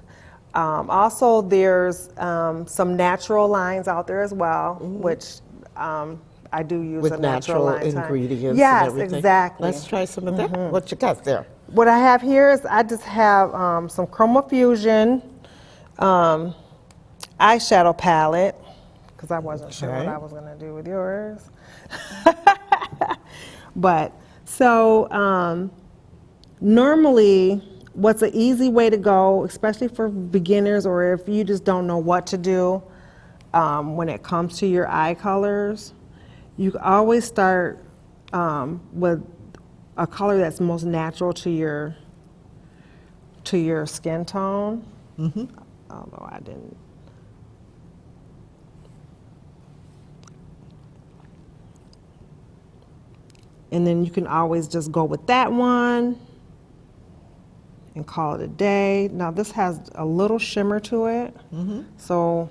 B: Also, there's some natural lines out there as well, which I do use
A: With
B: a natural
A: natural
B: line.
A: ingredients
B: Yes,
A: and everything?
B: exactly.
A: Let's try some of that. What you got there?
B: What I have here is I just have some Chroma Fusion eyeshadow palette, because I wasn't sure what
A: Okay.
B: I was going to do with yours. But, so normally, what's an easy way to go, especially for beginners or if you just don't know what to do when it comes to your eye colors, you can always start with a color that's most natural to your skin tone. Although I didn't. And then you can always just go with that one and call it a day. Now this has a little shimmer to it, so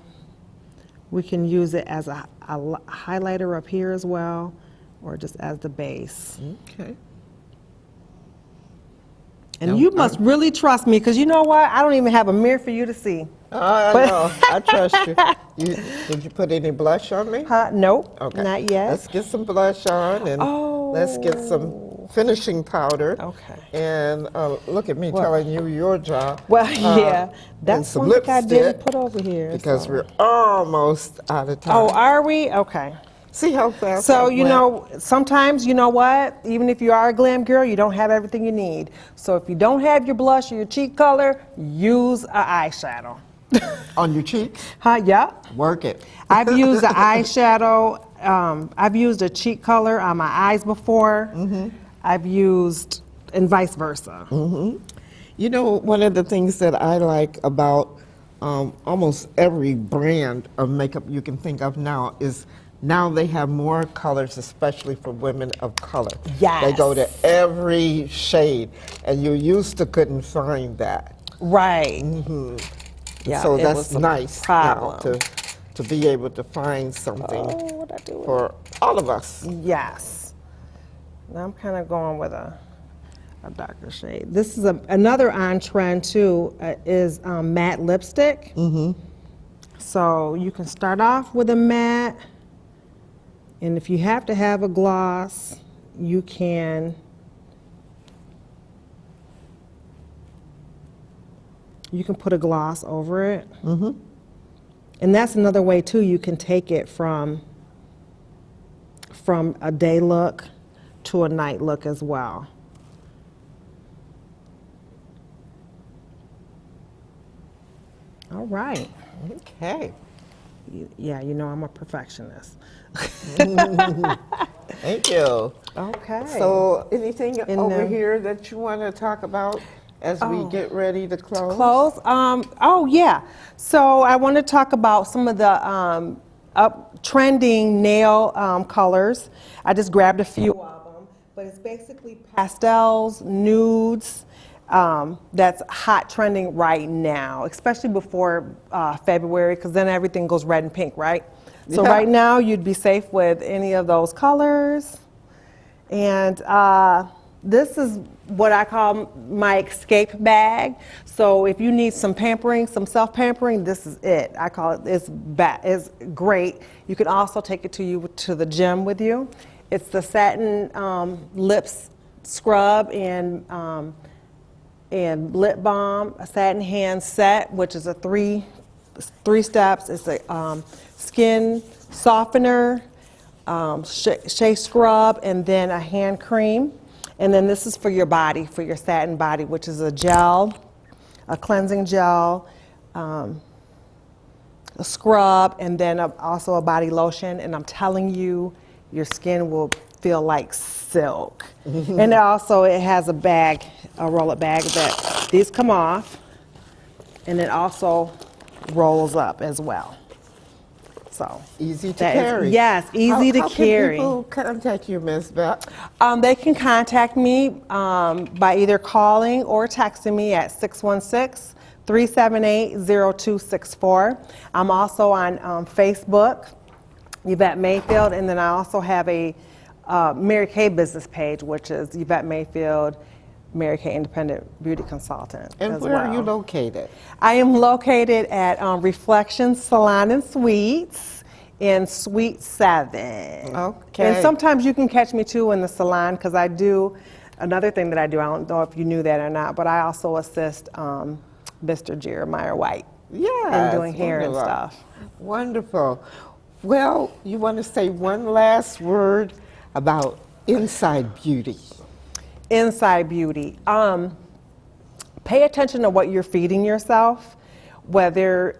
B: we can use it as a highlighter up here as well, or just as the base.
A: Okay.
B: And you must really trust me, because you know what? I don't even have a mirror for you to see.
A: I know. I trust you. Did you put any blush on me?
B: Nope,
A: Okay.
B: not yet.
A: Let's get some blush on and let's get some finishing powder.
B: Okay.
A: And look at me telling you your job.
B: Well, yeah,
A: and
B: that's
A: some
B: one thing I didn't
A: lipstick,
B: put over here.
A: because
B: so.
A: we're almost out of time.
B: Oh, are we? Okay.
A: See how fast
B: So,
A: I
B: you
A: went?
B: know, sometimes, you know what? Even if you are a glam girl, you don't have everything you need. So if you don't have your blush or your cheek color, use an eyeshadow.
A: On your cheeks?
B: Yeah.
A: Work it.
B: I've used the eyeshadow. I've used a cheek color on my eyes before. I've used, and vice versa.
A: You know, one of the things that I like about almost every brand of makeup you can think of now is now they have more colors, especially for women of color.
B: Yes.
A: They go to every shade, and you used to couldn't find that.
B: Right. Yeah,
A: So
B: it
A: that's
B: was a
A: nice
B: problem.
A: now to be able to find something
B: What'd I do with
A: for all of us.
B: Yes. Now I'm kind of going with a darker shade. This is another on trend too, is matte lipstick. So you can start off with a matte, and if you have to have a gloss, you can. You can put a gloss over it. And that's another way too, you can take it from a day look to a night look as well. All right.
A: Okay.
B: Yeah, you know I'm a perfectionist.
A: Thank you.
B: Okay.
A: So anything over
B: the-
A: here that you want to talk about as we get ready to close?
B: Clothes. Oh yeah. So I want to talk about some of the trending nail colors. I just grabbed a few of them. but it's basically pastels, nudes. That's hot trending right now, especially before February, because then everything goes red and pink, right? So
A: Yeah.
B: right now you'd be safe with any of those colors. And this is what I call my escape bag. So if you need some pampering, some self-pampering, this is it. I call it, it's great. You can also take it to the gym with you. It's the satin lips scrub and lip balm, a satin hand set, which is a three steps. It's a skin softener, shea scrub, and then a hand cream. And then this is for your body, for your satin body, which is a gel, a cleansing gel, a scrub, and then also a body lotion. And I'm telling you, your skin will feel like silk. And also it has a bag, a roll-up bag that these come off, and it also rolls up as well. So
A: Easy to
B: that is-
A: carry.
B: yes, easy to
A: How
B: carry.
A: Can people contact you, Ms. Beth?
B: They can contact me by either calling or texting me at 616-378-0264. I'm also on Facebook, Yvette Mayfield, and then I also have a Mary Kay business page, which is Yvette Mayfield, Mary Kay Independent Beauty Consultant.
A: And
B: as
A: where are
B: well.
A: you located?
B: I am located at Reflection Salon and Suites in Suite 7.
A: Okay.
B: And sometimes you can catch me too in the salon, because I do another thing that I do. I don't know if you knew that or not, but I also assist Mr. Jeremiah White
A: Yes.
B: in doing hair and
A: wonderful.
B: stuff.
A: Wonderful. Well, you want to say one last word about Inside Beauty?
B: Inside Beauty. Pay attention to what you're feeding yourself, whether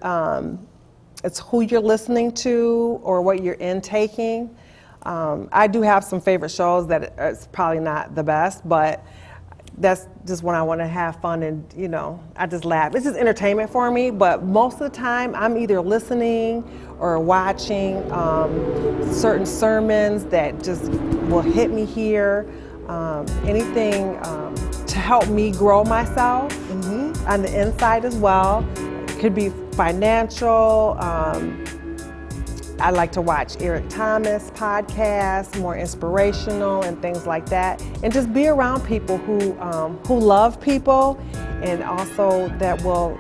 B: it's who you're listening to or what you're intaking. I do have some favorite shows that it's probably not the best, but that's just when I want to have fun and, you know, I just laugh. It's just entertainment for me, but most of the time I'm either listening or watching certain sermons that just will hit me here. Anything to help me grow myself on the inside as well. It could be financial. I like to watch Eric Thomas podcasts, more inspirational and things like that. And just be around people who love people and also that will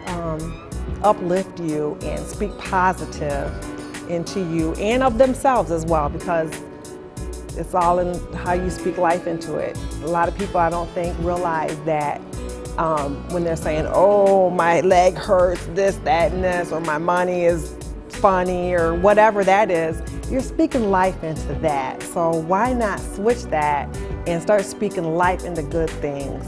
B: uplift you and speak positive into you and of themselves as well, because it's all in how you speak life into it. A lot of people, I don't think, realize that when they're saying, oh, my leg hurts, this, that, and this, or my money is funny, or whatever that is, you're speaking life into that. So why not switch that and start speaking life into good things?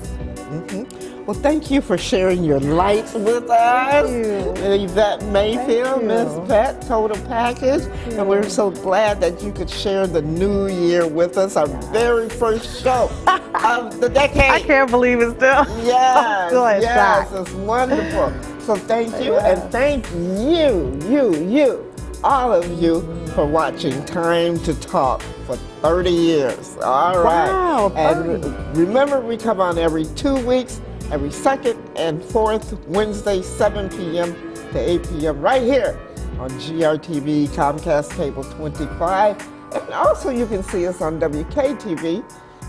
A: Well, thank you for sharing your light with us.
B: you.
A: Yvette Mayfield,
B: Thank
A: Miss
B: you.
A: Pet, Total Package. And we're so glad that you could share the new year with us, our very first show of the decade.
B: I can't believe it still.
A: Yes,
B: Still in
A: yes,
B: shock.
A: it's wonderful. So thank you, and thank you, all of you, for watching Time to Talk for 30 years. All right.
B: Wow,
A: And
B: 30.
A: remember, we come on every 2 weeks, every second and fourth Wednesday, 7 p.m. to 8 p.m. right here on GRTV, Comcast Cable 25. And also you can see us on WKTV,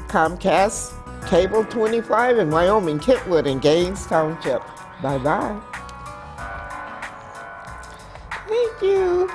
A: Comcast Cable 25 in Wyoming, Kentwood, and Gaines Township. Bye-bye. Thank you.